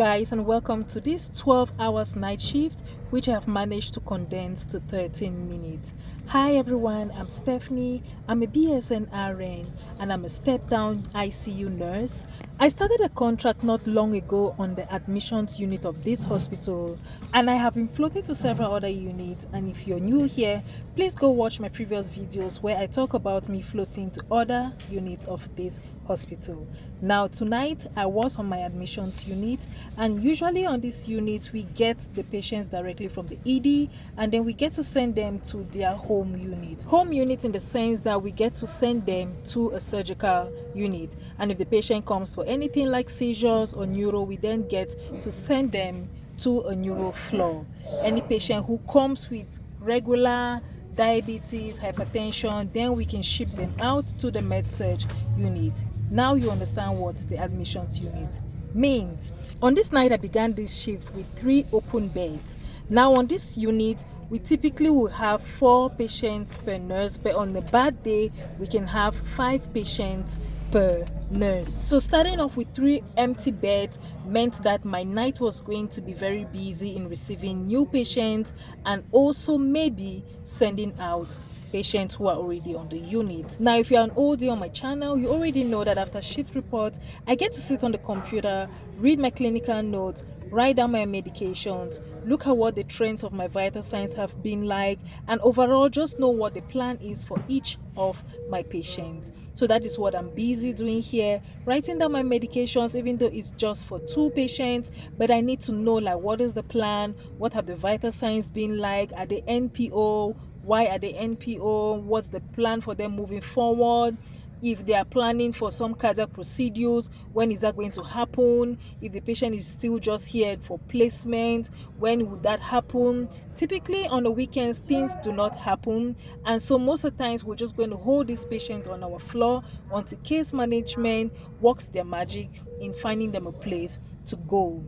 guys, and welcome to this 12 hours night shift, which I have managed to condense to 13 minutes. Hi everyone, I'm Stephanie. I'm a BSN RN and I'm a step down ICU nurse. I started a contract not long ago on the admissions unit of this hospital, and I have been floated to several other units. And if you're new here, please go watch my previous videos where I talk about me floating to other units of this hospital. Now tonight I was on my admissions unit, and usually on this unit we get the patients directly from the ED and then we get to send them to their home unit. Home unit in the sense that we get to send them to a surgical unit, and if the patient comes for anything like seizures or neuro, we then get to send them to a neuro floor. Any patient who comes with regular diabetes, hypertension, then we can ship them out to the med-surg unit. Now you understand what the admissions unit means. On this night I began this shift with 3 open beds. Now on this unit we typically will have 4 patients per nurse, but on a bad day we can have 5 patients per nurse. So starting off with 3 empty beds meant that my night was going to be very busy in receiving new patients and also maybe sending out patients who are already on the unit. Now if you're an OD on my channel, you already know that after shift report I get to sit on the computer, read my clinical notes, write down my medications, look at what the trends of my vital signs have been like, and overall just know what the plan is for each of my patients. So that is what I'm busy doing here, writing down my medications, even though it's just for 2 patients, but I need to know like what is the plan, what have the vital signs been like, are they NPO, why are they NPO, what's the plan for them moving forward, if they are planning for some cardiac procedures, when is that going to happen, if the patient is still just here for placement, when would that happen. Typically on the weekends things do not happen, and so most of the times we're just going to hold this patient on our floor until case management works their magic in finding them a place to go.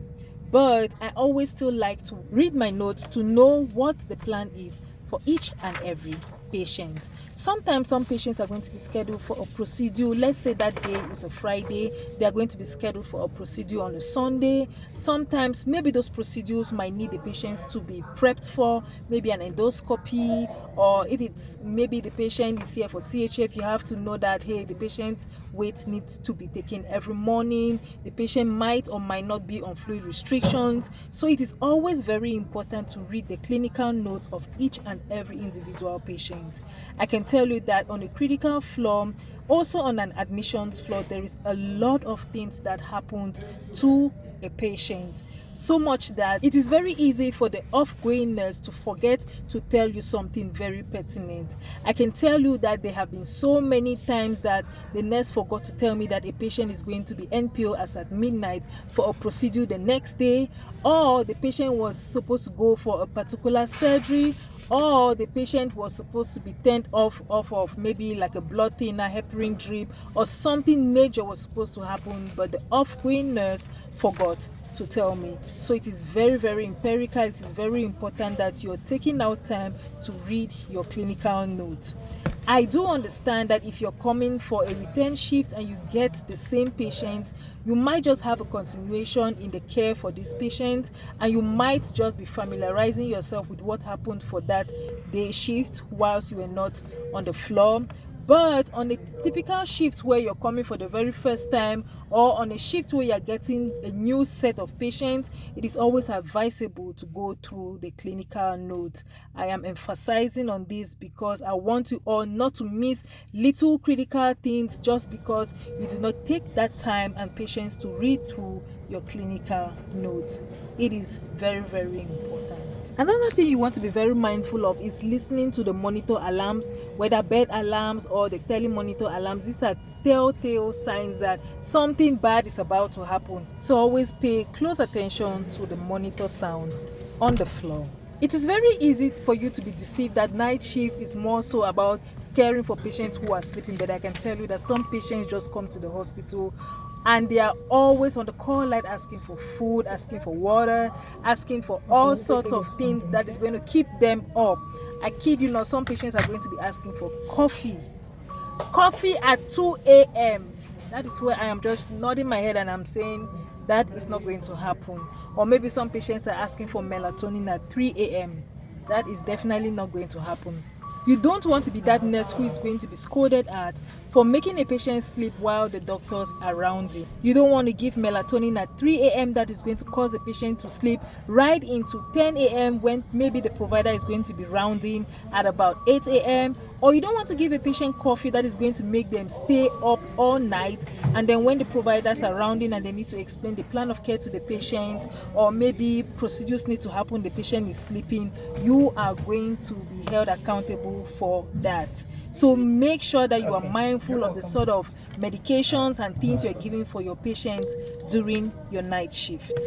But I always still like to read my notes to know what the plan is for each and every patient. Sometimes some patients are going to be scheduled for a procedure. Let's say that day is a Friday, they are going to be scheduled for a procedure on a Sunday. Sometimes maybe those procedures might need the patients to be prepped for, maybe an endoscopy, or if it's maybe the patient is here for CHF, you have to know that hey, the patient weight needs to be taken every morning, the patient might or might not be on fluid restrictions. So it is always very important to read the clinical notes of each and every individual patient. I can tell you that on a critical floor, also on an admissions floor, there is a lot of things that happens to a patient, so much that it is very easy for the off-going nurse to forget to tell you something very pertinent. I can tell you that there have been so many times that the nurse forgot to tell me that a patient is going to be NPO as at midnight for a procedure the next day, or the patient was supposed to go for a particular surgery, or the patient was supposed to be turned off of maybe like a blood thinner, heparin drip, or something major was supposed to happen, but the off-going nurse forgot to tell me. So it is very, very empirical. It is very important that you're taking out time to read your clinical notes. I do understand that if you're coming for a return shift and you get the same patient, you might just have a continuation in the care for this patient, and you might just be familiarizing yourself with what happened for that day shift whilst you were not on the floor. But on a typical shift where you're coming for the very first time, or on a shift where you're getting a new set of patients, it is always advisable to go through the clinical notes. I am emphasizing on this because I want you all not to miss little critical things just because you do not take that time and patience to read through your clinical notes. It is very, very important. Another thing you want to be very mindful of is listening to the monitor alarms, whether bed alarms or the telemonitor alarms. These are telltale signs that something bad is about to happen. So always pay close attention to the monitor sounds on the floor. It is very easy for you to be deceived that night shift is more so about caring for patients who are sleeping, but I can tell you that some patients just come to the hospital and they are always on the call line asking for food, asking for water, asking for all sorts of things that is going to keep them up. I kid you not, some patients are going to be asking for coffee at 2 a.m. That is where I am just nodding my head and I'm saying that is not going to happen. Or maybe some patients are asking for melatonin at 3 a.m. That is definitely not going to happen. You don't want to be that nurse who is going to be scolded at for making a patient sleep while the doctors are rounding. You don't want to give melatonin at 3 a.m. that is going to cause the patient to sleep right into 10 a.m. when maybe the provider is going to be rounding at about 8 a.m. Or you don't want to give a patient coffee that is going to make them stay up all night, and then when the providers are rounding and they need to explain the plan of care to the patient, or maybe procedures need to happen, the patient is sleeping, you are going to be held accountable for that. So make sure that you are mindful of the sort of medications and things you're giving for your patients during your night shift.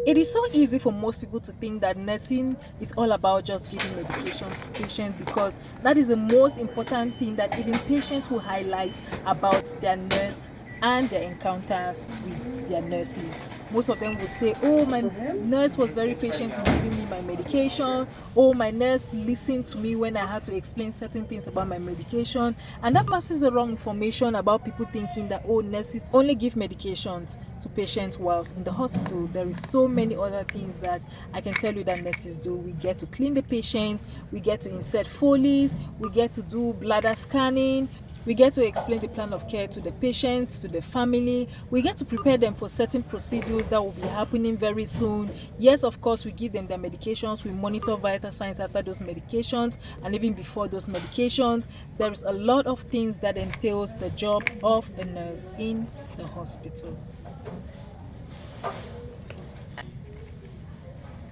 It is so easy for most people to think that nursing is all about just giving medications to patients, because that is the most important thing that even patients will highlight about their nurse and their encounter with their nurses. Most of them will say, oh, my nurse was very patient in giving me my medication. Oh, my nurse listened to me when I had to explain certain things about my medication. And that passes the wrong information about people thinking that, oh, nurses only give medications to patients whilst in the hospital. There is so many other things that I can tell you that nurses do. We get to clean the patient, we get to insert Foley's, we get to do bladder scanning, we get to explain the plan of care to the patients, to the family. We get to prepare them for certain procedures that will be happening very soon. Yes, of course, we give them their medications. We monitor vital signs after those medications and even before those medications. There is a lot of things that entails the job of a nurse in the hospital.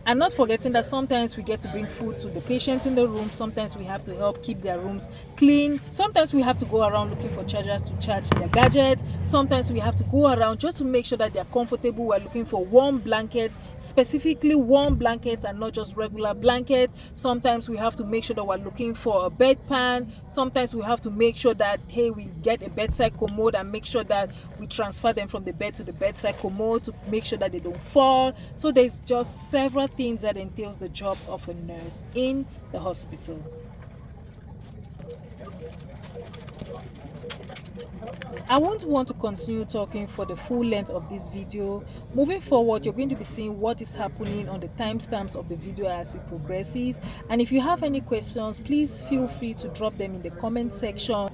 And not forgetting that sometimes we get to bring food to the patients in the room. Sometimes we have to help keep their rooms clean. Sometimes we have to go around looking for chargers to charge their gadgets. Sometimes we have to go around just to make sure that they're comfortable. We're looking for warm blankets, specifically warm blankets and not just regular blankets. Sometimes we have to make sure that we're looking for a bedpan. Sometimes we have to make sure that, hey, we get a bedside commode and make sure that we transfer them from the bed to the bedside commode to make sure that they don't fall. So there's just several things that entails the job of a nurse in the hospital. I won't want to continue talking for the full length of this video. Moving forward, you're going to be seeing what is happening on the timestamps of the video as it progresses. And if you have any questions, please feel free to drop them in the comment section.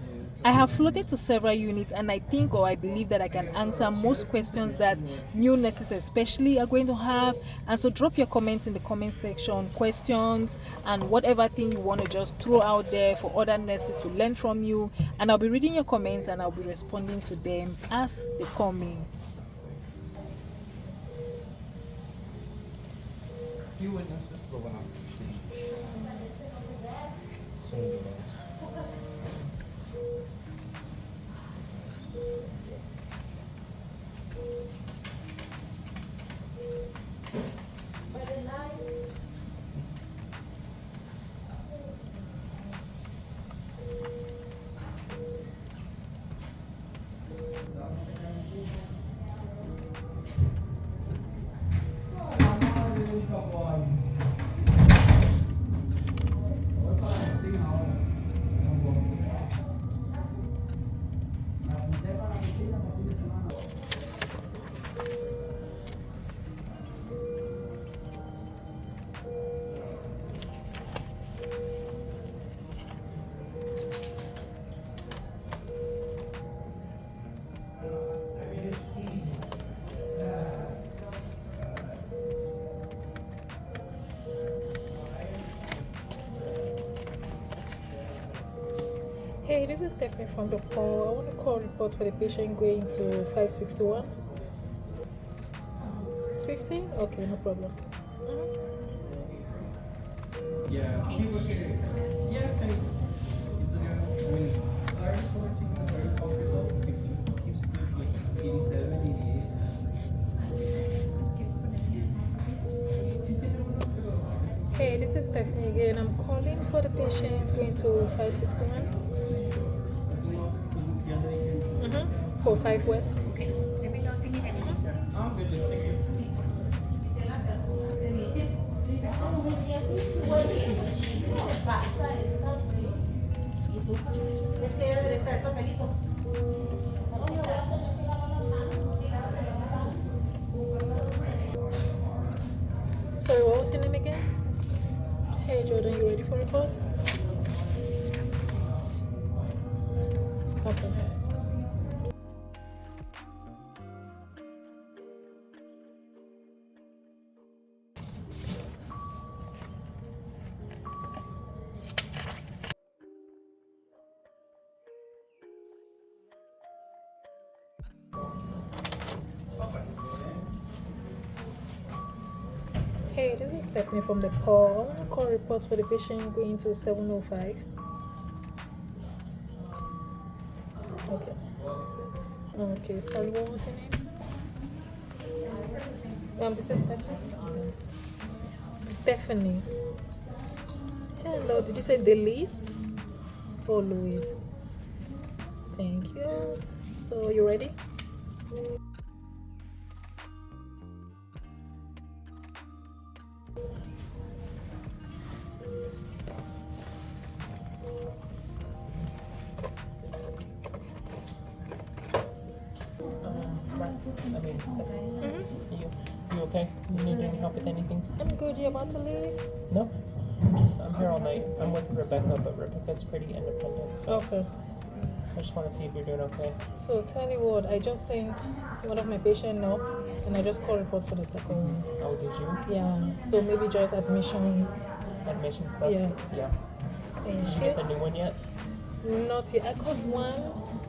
I have floated to several units, and I think, or I believe that I can answer most questions that new nurses especially are going to have. And so drop your comments in the comment section, questions and whatever thing you want to just throw out there for other nurses to learn from you, and I'll be reading your comments and I'll be responding to them as they come in. Few witnesses, but we're not exchanges. As soon as it ends. Hey, this is Stephanie from the call. I want to call report for the patient going to 561. 15? Okay, no problem. Yeah. Yeah, I mean, Clara's collecting very 12 years old. Keeps like 87, 88. Hey, this is Stephanie again. I'm calling for the patient going to 561. 45 West. Okay. Let me know if you need anything. I'm good, thank you. Sorry, what was your name again? Hey Jordan, you ready for report? Okay. Hey, this is Stephanie from the call. I want to call reports for the patient going to 705. Okay. Okay, sorry, what was your name? This is Stephanie. Stephanie. Hello, did you say Delise? Oh, Louise. Thank you. So, you ready? I mean, you okay? You need any help with anything? I'm good. You about to leave? No. I'm here all night. I'm with Rebecca, but Rebecca's pretty independent, so Okay. I just want to see if you're doing okay. So tell you what, I just sent one of my patients now, and I just called report for the second one. Oh, did you? Yeah. So maybe just admission. Admission stuff? Yeah. Yeah. Thank Did you get the you. new one yet? Not yet. I called one,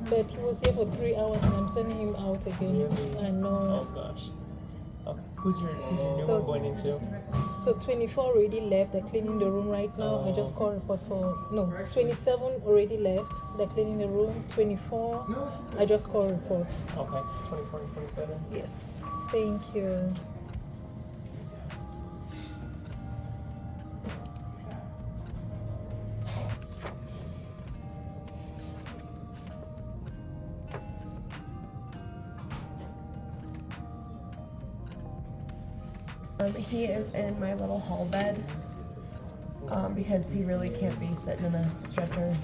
but he was here for 3 hours, and I'm sending him out again. Really? I know. Oh gosh. Okay. Who's your new So- one going into? So 24 already left. They're cleaning the room right now. I just called report for 27 already left. They're cleaning the room. 24. I just called report. Okay. 24 and 27. Yes. Thank you. He is in my little hall bed because he really can't be sitting in a stretcher.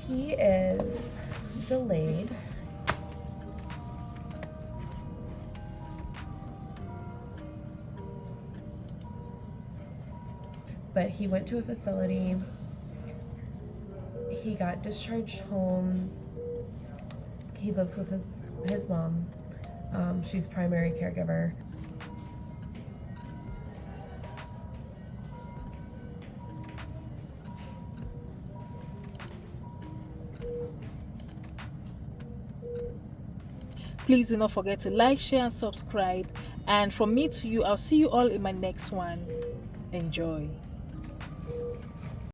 He is delayed. But he went to a facility. He got discharged home. He lives with his mom. She's primary caregiver. Please do not forget to like, share, and subscribe. And from me to you, I'll see you all in my next one. Enjoy.